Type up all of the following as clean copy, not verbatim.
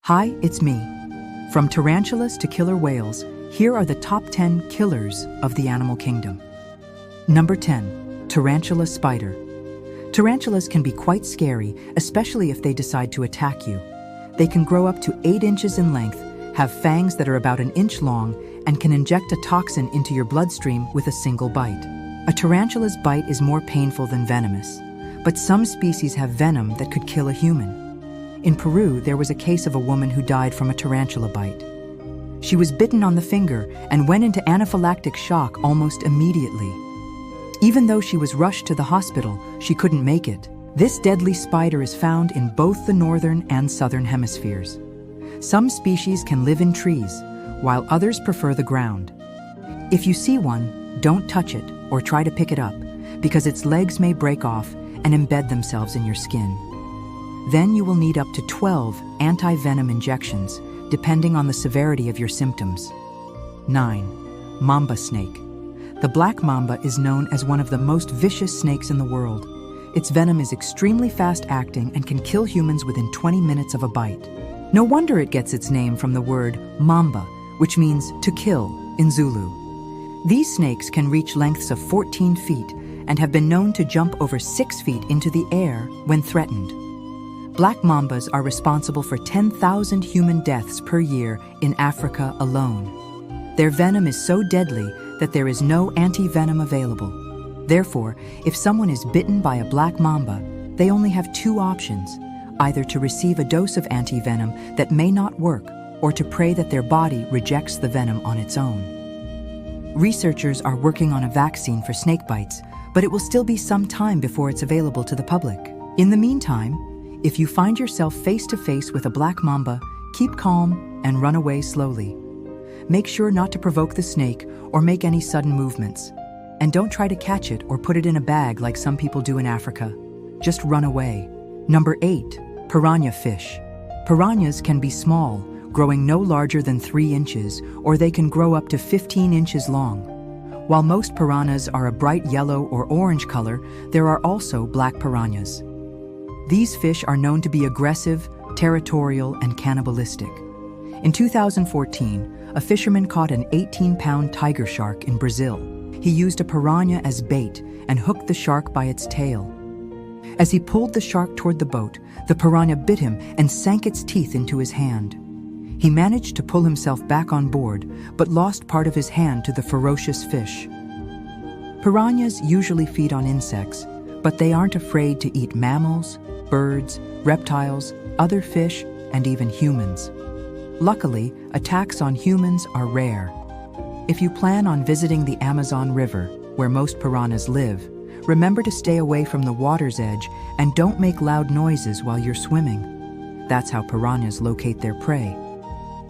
Hi, it's me. From tarantulas to killer whales, here are the top 10 killers of the animal kingdom. Number 10. Tarantula spider. Tarantulas can be quite scary, especially if they decide to attack you. They can grow up to 8 inches in length, have fangs that are about an inch long, and can inject a toxin into your bloodstream with a single bite. A tarantula's bite is more painful than venomous, but some species have venom that could kill a human. In Peru, there was a case of a woman who died from a tarantula bite. She was bitten on the finger and went into anaphylactic shock almost immediately. Even though she was rushed to the hospital, she couldn't make it. This deadly spider is found in both the northern and southern hemispheres. Some species can live in trees, while others prefer the ground. If you see one, don't touch it or try to pick it up, because its legs may break off and embed themselves in your skin. Then you will need up to 12 anti-venom injections, depending on the severity of your symptoms. 9. Mamba snake. The black mamba is known as one of the most vicious snakes in the world. Its venom is extremely fast-acting and can kill humans within 20 minutes of a bite. No wonder it gets its name from the word mamba, which means to kill in Zulu. These snakes can reach lengths of 14 feet and have been known to jump over 6 feet into the air when threatened. Black mambas are responsible for 10,000 human deaths per year in Africa alone. Their venom is so deadly that there is no anti-venom available. Therefore, if someone is bitten by a black mamba, they only have 2 options: either to receive a dose of anti-venom that may not work, or to pray that their body rejects the venom on its own. Researchers are working on a vaccine for snake bites, but it will still be some time before it's available to the public. In the meantime, if you find yourself face-to-face with a black mamba, keep calm and run away slowly. Make sure not to provoke the snake or make any sudden movements. And don't try to catch it or put it in a bag like some people do in Africa. Just run away. Number 8. Piranha fish. Piranhas can be small, growing no larger than 3 inches, or they can grow up to 15 inches long. While most piranhas are a bright yellow or orange color, there are also black piranhas. These fish are known to be aggressive, territorial, and cannibalistic. In 2014, a fisherman caught an 18-pound tiger shark in Brazil. He used a piranha as bait and hooked the shark by its tail. As he pulled the shark toward the boat, the piranha bit him and sank its teeth into his hand. He managed to pull himself back on board, but lost part of his hand to the ferocious fish. Piranhas usually feed on insects, but they aren't afraid to eat mammals, birds, reptiles, other fish, and even humans. Luckily, attacks on humans are rare. If you plan on visiting the Amazon River, where most piranhas live, remember to stay away from the water's edge and don't make loud noises while you're swimming. That's how piranhas locate their prey.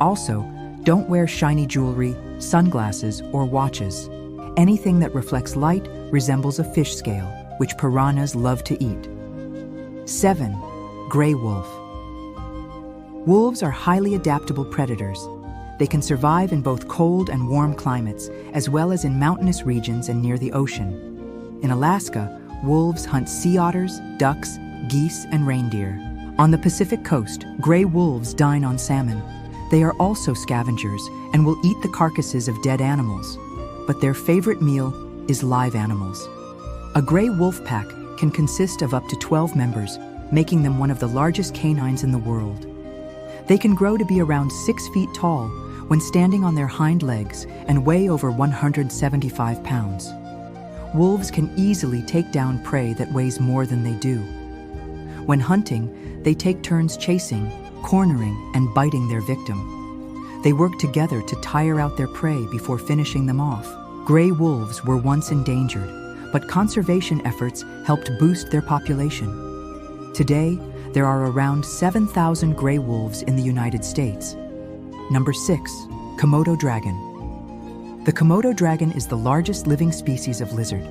Also, don't wear shiny jewelry, sunglasses, or watches. Anything that reflects light resembles a fish scale, which piranhas love to eat. 7. Gray wolf. Wolves are highly adaptable predators. They can survive in both cold and warm climates, as well as in mountainous regions and near the ocean. In Alaska, wolves hunt sea otters, ducks, geese, and reindeer. On the Pacific coast, gray wolves dine on salmon. They are also scavengers and will eat the carcasses of dead animals. But their favorite meal is live animals. A gray wolf pack can consist of up to 12 members, making them one of the largest canines in the world. They can grow to be around 6 feet tall when standing on their hind legs and weigh over 175 pounds. Wolves can easily take down prey that weighs more than they do. When hunting, they take turns chasing, cornering, and biting their victim. They work together to tire out their prey before finishing them off. Gray wolves were once endangered, but conservation efforts helped boost their population. Today, there are around 7,000 gray wolves in the United States. Number 6. Komodo dragon. The Komodo dragon is the largest living species of lizard.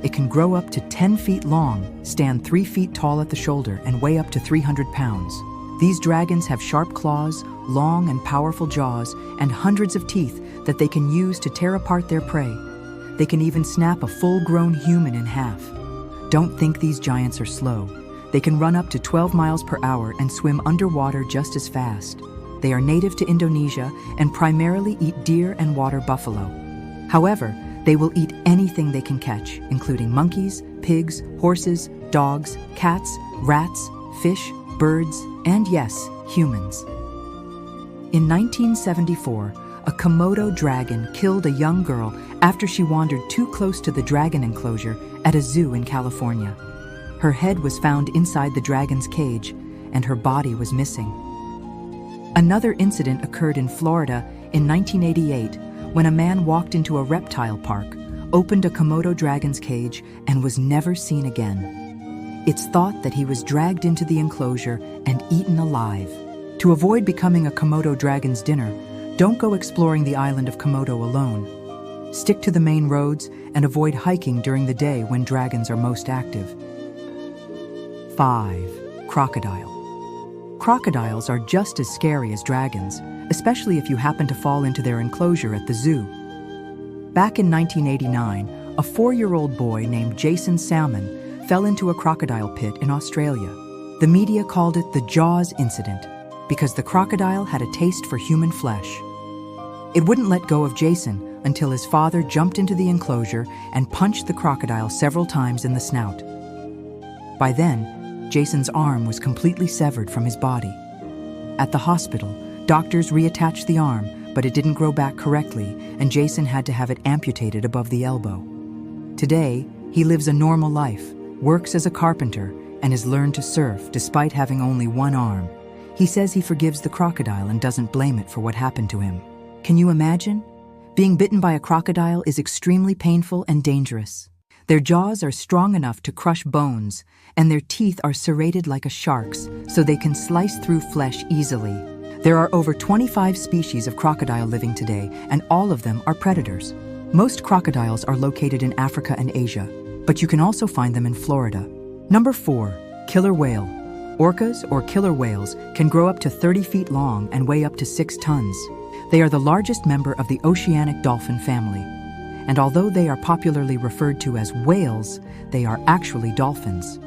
It can grow up to 10 feet long, stand 3 feet tall at the shoulder, and weigh up to 300 pounds. These dragons have sharp claws, long and powerful jaws, and hundreds of teeth that they can use to tear apart their prey. They can even snap a full-grown human in half. Don't think these giants are slow. They can run up to 12 miles per hour and swim underwater just as fast. They are native to Indonesia and primarily eat deer and water buffalo. However, they will eat anything they can catch, including monkeys, pigs, horses, dogs, cats, rats, fish, birds, and yes, humans. In 1974, a Komodo dragon killed a young girl after she wandered too close to the dragon enclosure at a zoo in California. Her head was found inside the dragon's cage, and her body was missing. Another incident occurred in Florida in 1988 when a man walked into a reptile park, opened a Komodo dragon's cage, and was never seen again. It's thought that he was dragged into the enclosure and eaten alive. To avoid becoming a Komodo dragon's dinner, don't go exploring the island of Komodo alone. Stick to the main roads and avoid hiking during the day when dragons are most active. 5. Crocodile. Crocodiles are just as scary as dragons, especially if you happen to fall into their enclosure at the zoo. Back in 1989, a 4-year-old boy named Jason Salmon fell into a crocodile pit in Australia. The media called it the Jaws incident because the crocodile had a taste for human flesh. It wouldn't let go of Jason until his father jumped into the enclosure and punched the crocodile several times in the snout. By then, Jason's arm was completely severed from his body. At the hospital, doctors reattached the arm, but it didn't grow back correctly, and Jason had to have it amputated above the elbow. Today, he lives a normal life, works as a carpenter, and has learned to surf despite having only one arm. He says he forgives the crocodile and doesn't blame it for what happened to him. Can you imagine? Being bitten by a crocodile is extremely painful and dangerous. Their jaws are strong enough to crush bones, and their teeth are serrated like a shark's, so they can slice through flesh easily. There are over 25 species of crocodile living today, and all of them are predators. Most crocodiles are located in Africa and Asia, but you can also find them in Florida. Number 4. Killer whale. Orcas, or killer whales, can grow up to 30 feet long and weigh up to 6 tons. They are the largest member of the oceanic dolphin family. And although they are popularly referred to as whales, they are actually dolphins.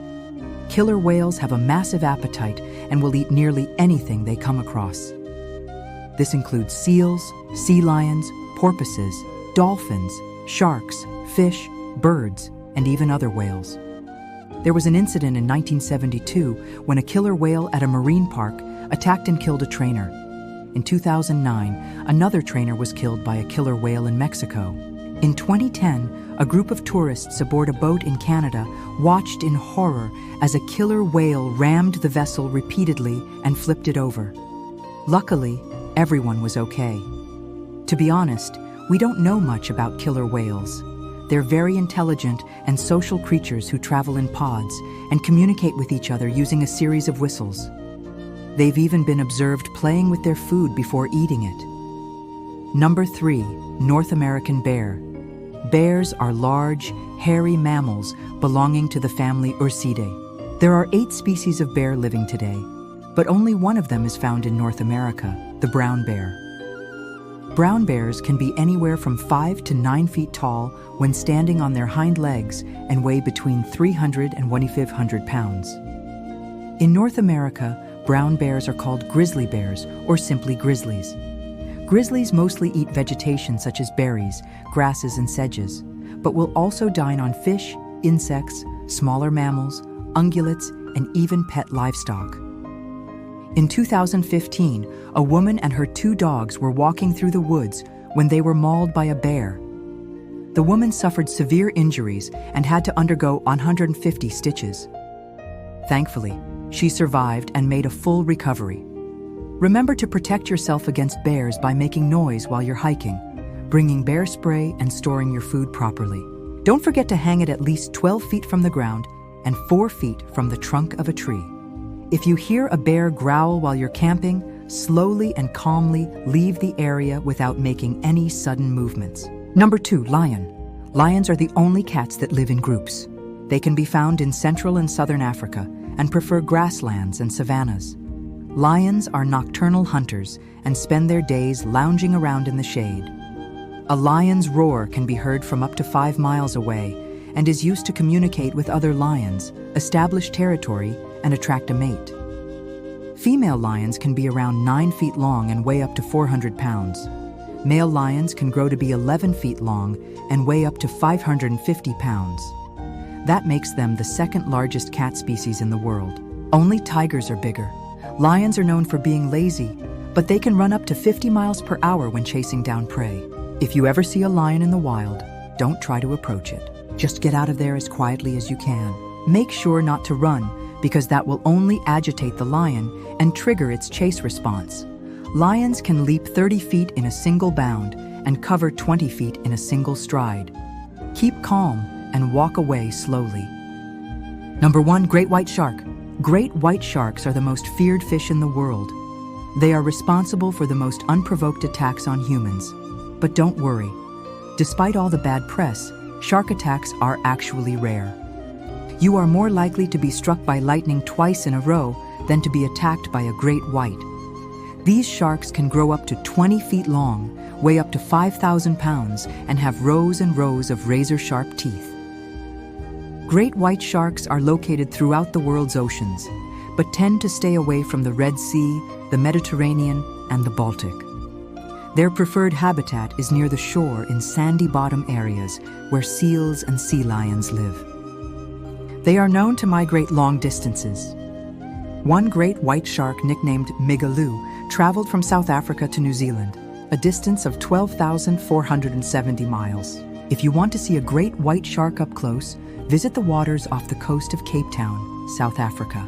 Killer whales have a massive appetite and will eat nearly anything they come across. This includes seals, sea lions, porpoises, dolphins, sharks, fish, birds, and even other whales. There was an incident in 1972 when a killer whale at a marine park attacked and killed a trainer. In 2009, another trainer was killed by a killer whale in Mexico. In 2010, a group of tourists aboard a boat in Canada watched in horror as a killer whale rammed the vessel repeatedly and flipped it over. Luckily, everyone was okay. To be honest, we don't know much about killer whales. They're very intelligent and social creatures who travel in pods and communicate with each other using a series of whistles. They've even been observed playing with their food before eating it. Number 3. North American bear. Bears are large, hairy mammals belonging to the family Ursidae. There are 8 species of bear living today, but only one of them is found in North America, the brown bear. Brown bears can be anywhere from 5 to 9 feet tall when standing on their hind legs and weigh between 300 and 1,500 pounds. In North America, brown bears are called grizzly bears or simply grizzlies. Grizzlies mostly eat vegetation such as berries, grasses, and sedges, but will also dine on fish, insects, smaller mammals, ungulates, and even pet livestock. In 2015, a woman and her 2 dogs were walking through the woods when they were mauled by a bear. The woman suffered severe injuries and had to undergo 150 stitches. Thankfully, she survived and made a full recovery. Remember to protect yourself against bears by making noise while you're hiking, bringing bear spray, and storing your food properly. Don't forget to hang it at least 12 feet from the ground and 4 feet from the trunk of a tree. If you hear a bear growl while you're camping, slowly and calmly leave the area without making any sudden movements. Number 2, lion. Lions are the only cats that live in groups. They can be found in Central and Southern Africa and prefer grasslands and savannas. Lions are nocturnal hunters and spend their days lounging around in the shade. A lion's roar can be heard from up to 5 miles away and is used to communicate with other lions, establish territory, and attract a mate. Female lions can be around 9 feet long and weigh up to 400 pounds. Male lions can grow to be 11 feet long and weigh up to 550 pounds. That makes them the second largest cat species in the world. Only tigers are bigger. Lions are known for being lazy, but they can run up to 50 miles per hour when chasing down prey. If you ever see a lion in the wild, don't try to approach it. Just get out of there as quietly as you can. Make sure not to run, because that will only agitate the lion and trigger its chase response. Lions can leap 30 feet in a single bound and cover 20 feet in a single stride. Keep calm and walk away slowly. Number 1, great white shark. Great white sharks are the most feared fish in the world. They are responsible for the most unprovoked attacks on humans. But don't worry. Despite all the bad press, shark attacks are actually rare. You are more likely to be struck by lightning twice in a row than to be attacked by a great white. These sharks can grow up to 20 feet long, weigh up to 5,000 pounds, and have rows and rows of razor-sharp teeth. Great white sharks are located throughout the world's oceans, but tend to stay away from the Red Sea, the Mediterranean, and the Baltic. Their preferred habitat is near the shore in sandy bottom areas where seals and sea lions live. They are known to migrate long distances. One great white shark nicknamed Migaloo traveled from South Africa to New Zealand, a distance of 12,470 miles. If you want to see a great white shark up close, visit the waters off the coast of Cape Town, South Africa.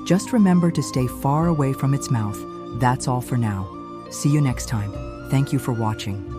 Just remember to stay far away from its mouth. That's all for now. See you next time. Thank you for watching.